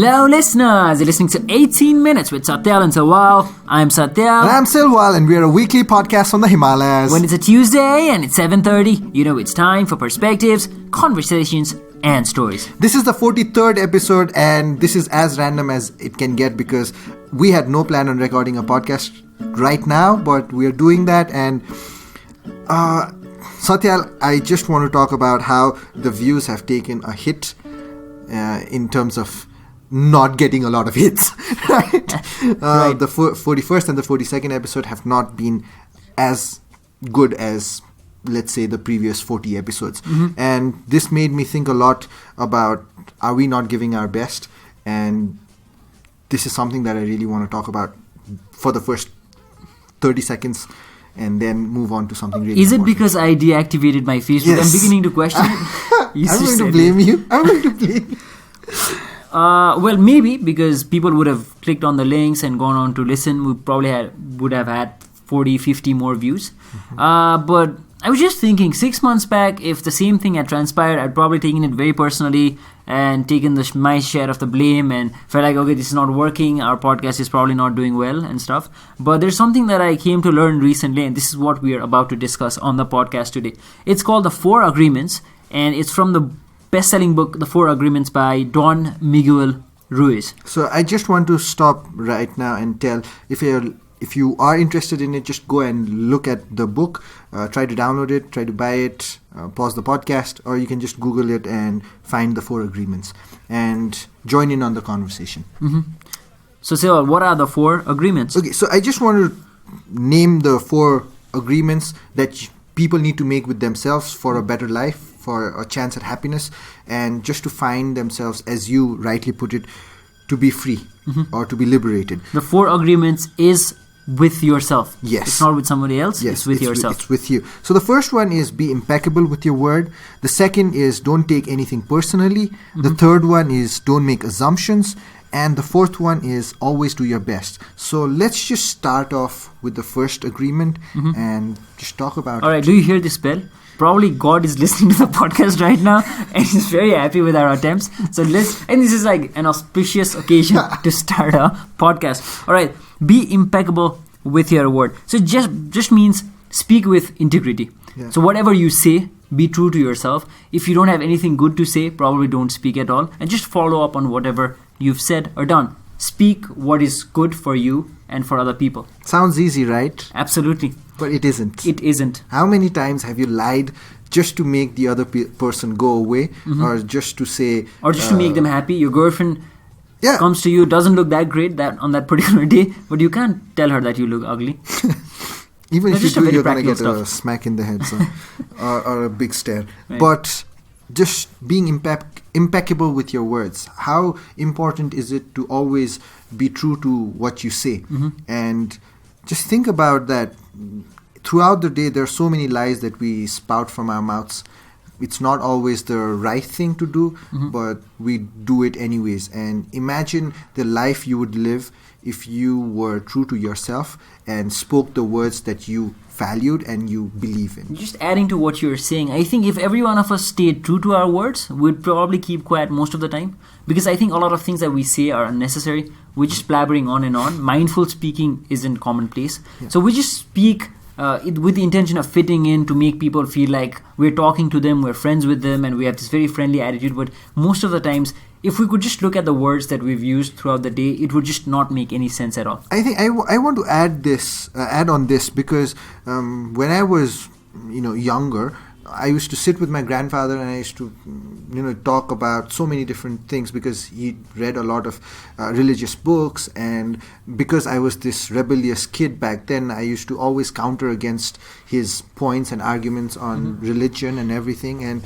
Hello, listeners. You're listening to 18 Minutes with Satyal and Silwal. I'm Satyal. And I'm Silwal, and we're a weekly podcast from the Himalayas. When it's a Tuesday and it's 7:30, you know it's time for perspectives, conversations, and stories. This is the 43rd episode, and this is as random as it can get because we had no plan on recording a podcast right now, but we are doing that. And Satyal, I just want to talk about how the views have taken a hit in terms of not getting a lot of hits, right? Right. The 41st and the 42nd episode have not been as good as, let's say, the previous 40 episodes. And this made me think a lot about, are we not giving our best? And this is something that I really want to talk about for the first 30 seconds and then move on to something really Is it important. because I deactivated my Facebook? Yes. I'm beginning to question it. I'm going to blame you. I'm going to blame you. Well, maybe because people would have clicked on the links and gone on to listen. We probably would have had 40, 50 more views. But I was just thinking, 6 months back, if the same thing had transpired, I'd probably taken it very personally and taken my share of the blame and felt like, okay, this is not working. Our podcast is probably not doing well and stuff. But there's something that I came to learn recently, and this is what we are about to discuss on the podcast today. It's called The 4 Agreements, and it's from the best-selling book, The 4 Agreements by Don Miguel Ruiz. So I just want to stop right now and tell, if you are interested in it, just go and look at the book, try to download it, try to buy it, pause the podcast, or you can just Google it and find the 4 agreements and join in on the conversation. So, Sarah, what are the 4 agreements? Okay, so I just want to name the 4 agreements that people need to make with themselves for a better life, for a chance at happiness, and just to find themselves, as you rightly put it, to be free or to be liberated. The 4 agreements is with yourself. Yes. It's not with somebody else. Yes, it's with yourself. It's with you. So the first one is be impeccable with your word. The second is don't take anything personally. The third one is don't make assumptions. And the fourth one is always do your best. So let's just start off with the first agreement and just talk about All right, do you hear this bell? Probably God is listening to the podcast right now and he's very happy with our attempts. So and this is like an auspicious occasion to start a podcast. All right, be impeccable with your word. So it just means speak with integrity. Yeah. So whatever you say, be true to yourself. If you don't have anything good to say, probably don't speak at all. And just follow up on whatever you've said or done. Speak what is good for you and for other people. Sounds easy, right? Absolutely. But it isn't. It isn't. How many times have you lied just to make the other person go away, or just to say... Or just to make them happy. Your girlfriend Yeah. comes to you, doesn't look that great on that particular day, but you can't tell her that you look ugly. Even No, if you just a do, very you're going to get practical a stuff. smack in the head or a big stare. Right. But just being impeccable with your words. How important is it to always be true to what you say? And just think about that. Throughout the day, there are so many lies that we spout from our mouths. It's not always the right thing to do, but we do it anyways. And imagine the life you would live if you were true to yourself and spoke the words that you valued and you believe in. Just adding to what you're saying, I think if every one of us stayed true to our words, we'd probably keep quiet most of the time. Because I think a lot of things that we say are unnecessary. We're just blabbering on and on. Mindful speaking isn't commonplace. Yeah. So we just speak with the intention of fitting in to make people feel like we're talking to them, we're friends with them, and we have this very friendly attitude. But most of the times, if we could just look at the words that we've used throughout the day, it would just not make any sense at all. I think I want to add on this because when I was younger, I used to sit with my grandfather and I used to talk about so many different things because he read a lot of religious books, and because I was this rebellious kid back then, I used to always counter against his points and arguments on religion and everything. And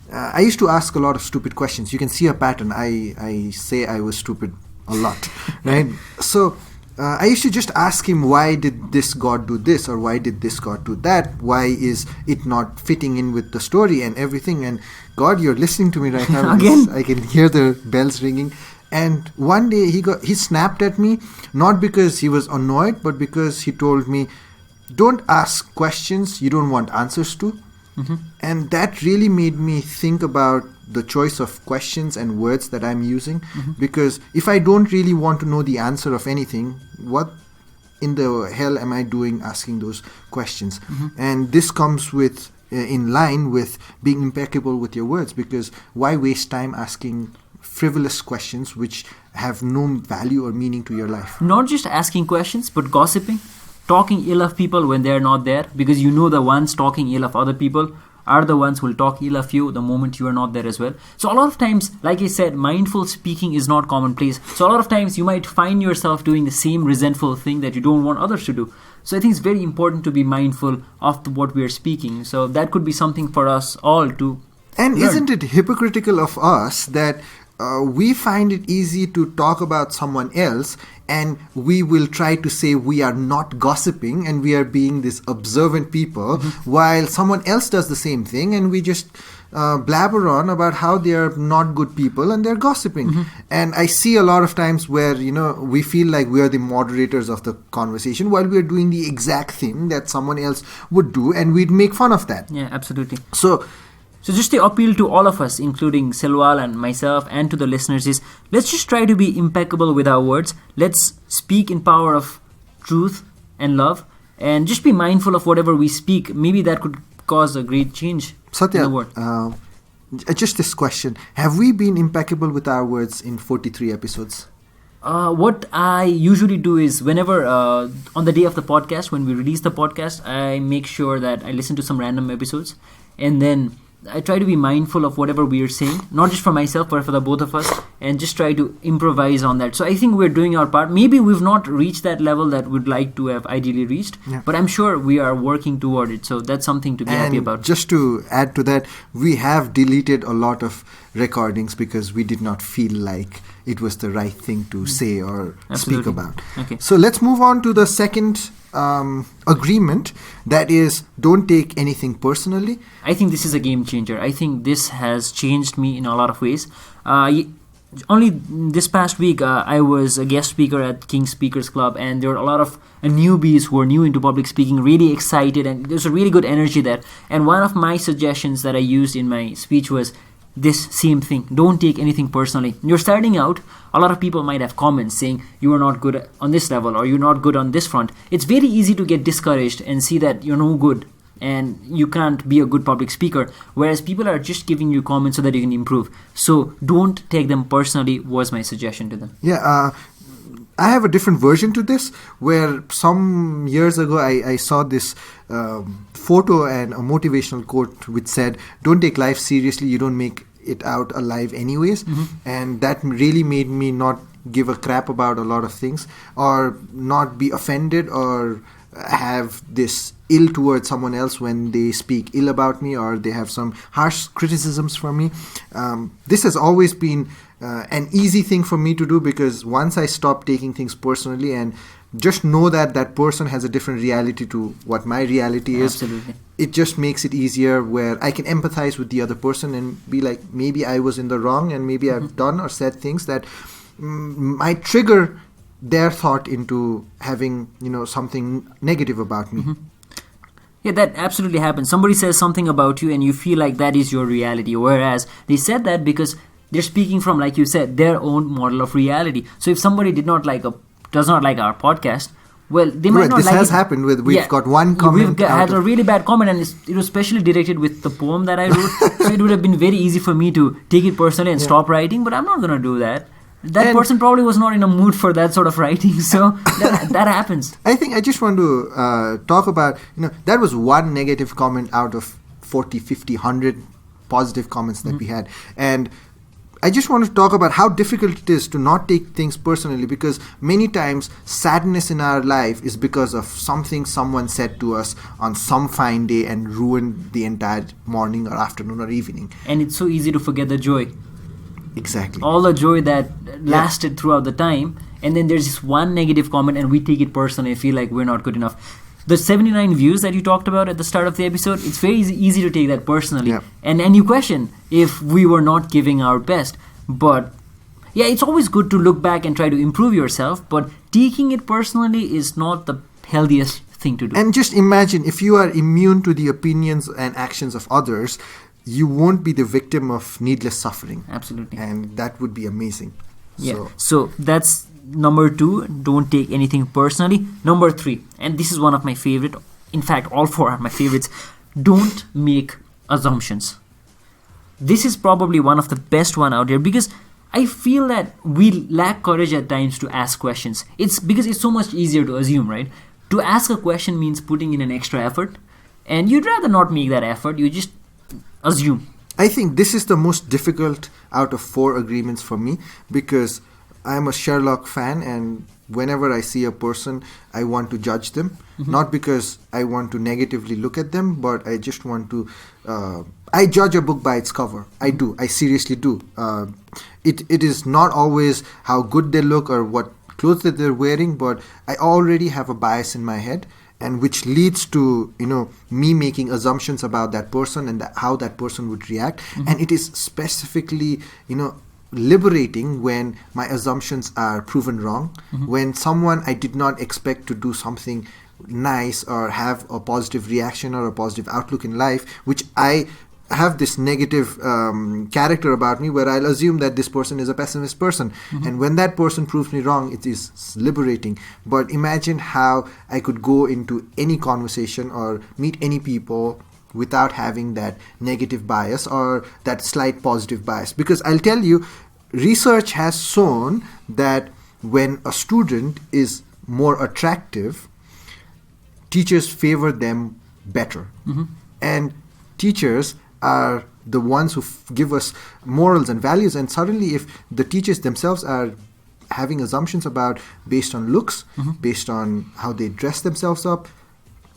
I used to ask a lot of stupid questions. You can see a pattern. I say I was stupid a lot, right? So I used to just ask him, why did this God do this, or why did this God do that? Why is it not fitting in with the story and everything? And God, you're listening to me right now. Again? I can hear the bells ringing. And one day he snapped at me, not because he was annoyed, but because he told me, don't ask questions you don't want answers to. And that really made me think about the choice of questions and words that I'm using, because if I don't really want to know the answer of anything, what in the hell am I doing asking those questions? And this comes with in line with being impeccable with your words, because why waste time asking frivolous questions which have no value or meaning to your life? Not just asking questions, but gossiping, talking ill of people when they're not there, because you know the ones talking ill of other people are the ones who will talk ill of you the moment you are not there as well. So a lot of times, like I said, mindful speaking is not commonplace. So a lot of times you might find yourself doing the same resentful thing that you don't want others to do. So I think it's very important to be mindful of what we are speaking. So that could be something for us all to And learn. isn't it hypocritical of us that we find it easy to talk about someone else, and we will try to say we are not gossiping and we are being this observant people, while someone else does the same thing and we just blabber on about how they are not good people and they're gossiping. And I see a lot of times where, we feel like we are the moderators of the conversation while we are doing the exact thing that someone else would do, and we'd make fun of that. Yeah, absolutely. So just the appeal to all of us, including Silwal and myself and to the listeners, is let's just try to be impeccable with our words. Let's speak in power of truth and love, and just be mindful of whatever we speak. Maybe that could cause a great change in the world. Satyal, just this question. Have we been impeccable with our words in 43 episodes? What I usually do is whenever on the day of the podcast, when we release the podcast, I make sure that I listen to some random episodes, and then I try to be mindful of whatever we are saying, not just for myself but for the both of us, and just try to improvise on that. So I think we're doing our part. Maybe we've not reached that level that we'd like to have ideally reached, but I'm sure we are working toward it. So that's something to be happy about. Just to add to that, we have deleted a lot of recordings because we did not feel like it was the right thing to say or speak about. Okay. So let's move on to the second agreement, that is, don't take anything personally. I think this is a game changer. I think this has changed me in a lot of ways. Only this past week, I was a guest speaker at King Speakers Club, and there were a lot of newbies who are new into public speaking, really excited, and there's a really good energy there. And one of my suggestions that I used in my speech was this same thing: don't take anything personally. You're starting out, a lot of people might have comments saying you are not good on this level or you're not good on this front. It's very easy to get discouraged and see that you're no good and you can't be a good public speaker, whereas people are just giving you comments so that you can improve. So don't take them personally was my suggestion to them. I have a different version to this, where some years ago I saw this photo and a motivational quote which said, don't take life seriously, you don't make it out alive anyways. And that really made me not give a crap about a lot of things, or not be offended or have this ill towards someone else when they speak ill about me or they have some harsh criticisms for me. This has always been an easy thing for me to do, because once I stop taking things personally and just know that that person has a different reality to what my reality is, Absolutely. it just makes it easier, where I can empathize with the other person and be like, maybe I was in the wrong and maybe I've done or said things that might trigger their thought into having something negative about me. Yeah, that absolutely happens. Somebody says something about you and you feel like that is your reality, whereas they said that because they're speaking from, like you said, their own model of reality. So if somebody does not like our podcast, well, they might not this like it. has happened with, we've got one comment. We've had a really bad comment, and it was specially directed with the poem that I wrote. So it would have been very easy for me to take it personally and stop writing, but I'm not going to do that. That person probably was not in a mood for that sort of writing, so that happens. I think I just want to talk about, that was one negative comment out of 40, 50, 100 positive comments that we had. And I just want to talk about how difficult it is to not take things personally, because many times sadness in our life is because of something someone said to us on some fine day and ruined the entire morning or afternoon or evening. And it's so easy to forget the joy. Exactly. All the joy that lasted throughout the time, and then there's this one negative comment and we take it personally and feel like we're not good enough. The 79 views that you talked about at the start of the episode, it's very easy to take that personally. Yeah. And you question if we were not giving our best. But yeah, it's always good to look back and try to improve yourself, but taking it personally is not the healthiest thing to do. And just imagine if you are immune to the opinions and actions of others, you won't be the victim of needless suffering. Absolutely. And that would be amazing. Yeah. So that's number 2. Don't take anything personally. Number 3, and this is one of my favorite. In fact, all 4 are my favorites. Don't make assumptions. This is probably one of the best one out there, because I feel that we lack courage at times to ask questions. It's because it's so much easier to assume, right? To ask a question means putting in an extra effort, and you'd rather not make that effort. You just assume. I think this is the most difficult out of 4 agreements for me, because I'm a Sherlock fan, and whenever I see a person, I want to judge them. Not because I want to negatively look at them, but I just want to... I judge a book by its cover. I do. I seriously do. It is not always how good they look or what clothes that they're wearing, but I already have a bias in my head, and which leads to me making assumptions about that person and how that person would react. And it is specifically liberating when my assumptions are proven wrong, when someone I did not expect to do something nice or have a positive reaction or a positive outlook in life, which I have this negative character about me, where I'll assume that this person is a pessimist person. And when that person proves me wrong, it is liberating. But imagine how I could go into any conversation or meet any people without having that negative bias or that slight positive bias. Because I'll tell you, research has shown that when a student is more attractive, teachers favor them better. And teachers are the ones who give us morals and values, and suddenly if the teachers themselves are having assumptions about based on looks, based on how they dress themselves up,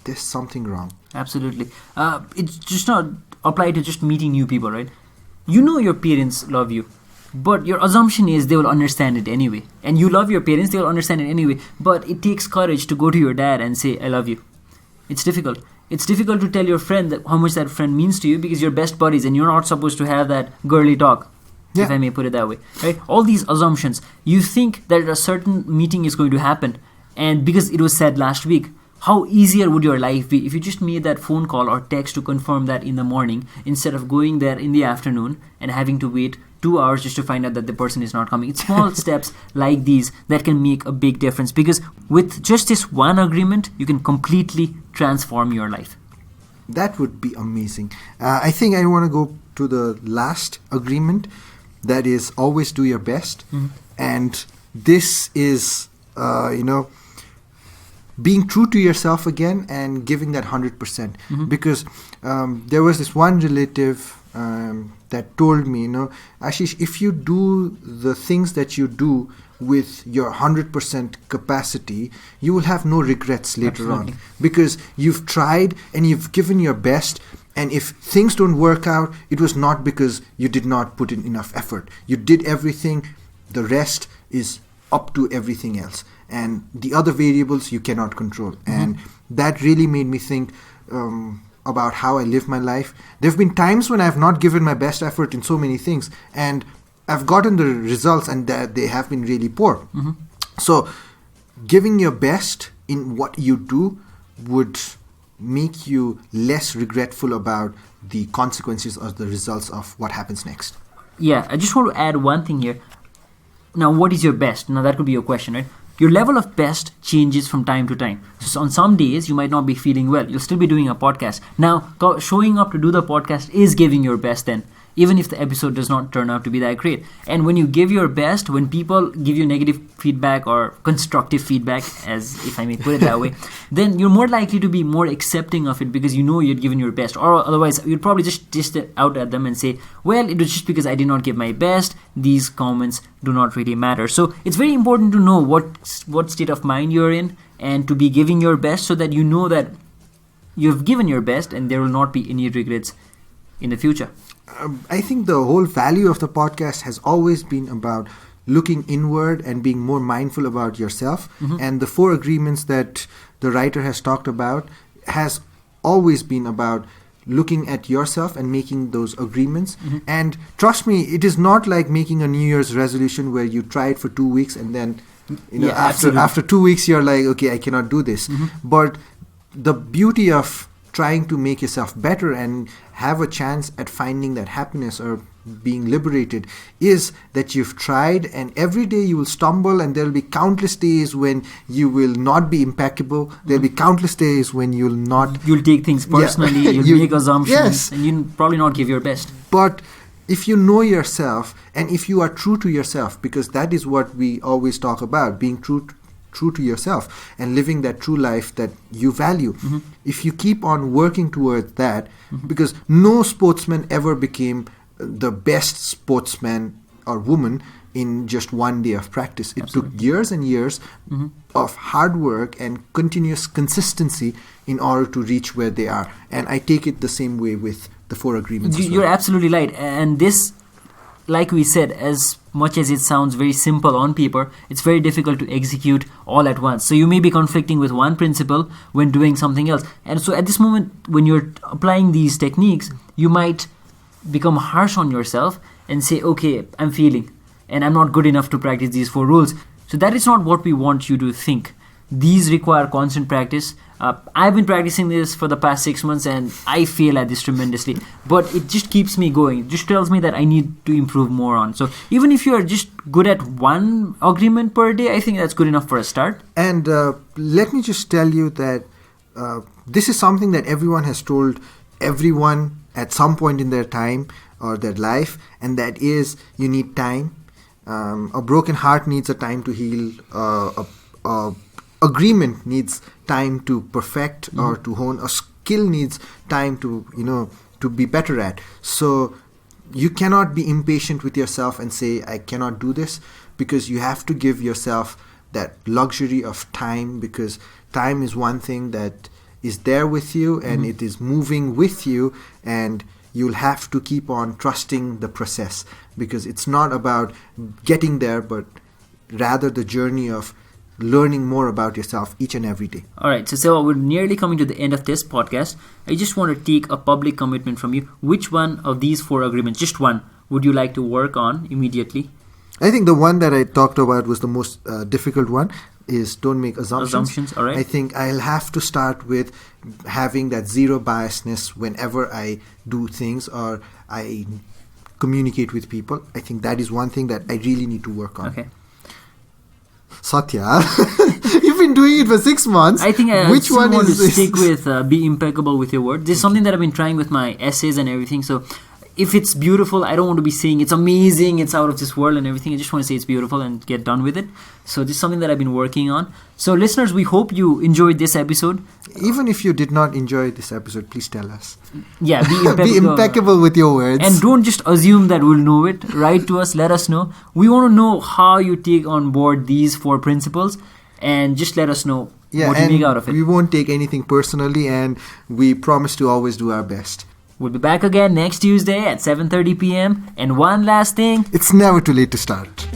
there's something wrong. Absolutely. It's just not applied to just meeting new people, right? Your parents love you, but your assumption is they will understand it anyway. And you love your parents, they will understand it anyway. But it takes courage to go to your dad and say, I love you. It's difficult. It's difficult to tell your friend how much that friend means to you, because you're best buddies and you're not supposed to have that girly talk, if I may put it that way. Right? All these assumptions. You think that a certain meeting is going to happen, and because it was said last week, how easier would your life be if you just made that phone call or text to confirm that in the morning, instead of going there in the afternoon and having to wait 2 hours just to find out that the person is not coming. It's small steps like these that can make a big difference, because with just this one agreement, you can completely transform your life. That would be amazing. I think I want to go to the last agreement, that is always do your best. And this is, being true to yourself again and giving that 100%. Because there was this one relative that told me, Ashish, if you do the things that you do with your 100% capacity, you will have no regrets later on, because you've tried and you've given your best. And if things don't work out, it was not because you did not put in enough effort. You did everything. The rest is up to everything else. And the other variables you cannot control. And that really made me think about how I live my life. There have been times when I have not given my best effort in so many things, and I've gotten the results, and they have been really poor. So giving your best in what you do would make you less regretful about the consequences or the results of what happens next. Yeah, I just want to add one thing here. Now, what is your best? Now, that could be your question, right? Your level of best changes from time to time. So on some days, you might not be feeling well. You'll still be doing a podcast. Now, showing up to do the podcast is giving your best then, even if the episode does not turn out to be that great. And when you give your best, when people give you negative feedback or constructive feedback, as if I may put it that way, then you're more likely to be more accepting of it, because you know you'd given your best. Or otherwise, you'd probably just dish it out at them and say, well, it was just because I did not give my best. These comments do not really matter. So it's very important to know what state of mind you're in and to be giving your best, so that you know that you've given your best and there will not be any regrets in the future. I think the whole value of the podcast has always been about looking inward and being more mindful about yourself. And the 4 agreements that the writer has talked about has always been about looking at yourself and making those agreements. And trust me, it is not like making a New Year's resolution where you try it for 2 weeks and then after 2 weeks you're like, okay, I cannot do this. But the beauty of trying to make yourself better and have a chance at finding that happiness or being liberated is that you've tried, and every day you will stumble, and there will be countless days when you will not be impeccable. There will be countless days when you'll take things personally, you'll make assumptions, and you'll probably not give your best. But if you know yourself, and if you are true to yourself, because that is what we always talk about, being true to yourself and living that true life that you value. If you keep on working towards that, because no sportsman ever became the best sportsman or woman in just one day of practice. It took years and years of hard work and continuous consistency in order to reach where they are. And I take it the same way with the 4 agreements. You're absolutely right. And this, like we said, as much as it sounds very simple on paper, it's very difficult to execute all at once. So you may be conflicting with one principle when doing something else. And so at this moment, when you're applying these techniques, you might become harsh on yourself and say, okay, I'm failing and I'm not good enough to practice these 4 rules. So that is not what we want you to think. These require constant practice. I've been practicing this for the past 6 months and I fail at this tremendously, but it just keeps me going. It just tells me that I need to improve more on. So even if you are just good at 1 agreement per day, I think that's good enough for a start. And let me just tell you that this is something that everyone has told everyone at some point in their time or their life, and that is, you need time. A broken heart needs a time to heal. Agreement needs time to perfect or to hone. A skill needs time to be better at. So you cannot be impatient with yourself and say, I cannot do this, because you have to give yourself that luxury of time, because time is one thing that is there with you and it is moving with you, and you'll have to keep on trusting the process, because it's not about getting there, but rather the journey of learning more about yourself each and every day. Alright, so we're nearly coming to the end of this podcast. I just want to take a public commitment from you. Which one of these 4 agreements, just one, would you like to work on immediately? I think the one that I talked about was the most difficult one, is don't make assumptions. All right. I think I'll have to start with having that zero biasness whenever I do things or I communicate with people. I think that is one thing that I really need to work on. Okay. Satya, you've been doing it for 6 months. I think I Which one want is to this? stick with be impeccable with your word. This is something that I've been trying with my essays and everything. So if it's beautiful, I don't want to be saying it's amazing, it's out of this world and everything. I just want to say it's beautiful and get done with it. So this is something that I've been working on. So listeners, we hope you enjoyed this episode. Even if you did not enjoy this episode, please tell us. Yeah, be impeccable. Be impeccable with your words. And don't just assume that we'll know it. Write to us, let us know. We want to know how you take on board these 4 principles, and just let us know what you make out of it. We won't take anything personally, and we promise to always do our best. We'll be back again next Tuesday at 7:30 p.m. And one last thing. It's never too late to start.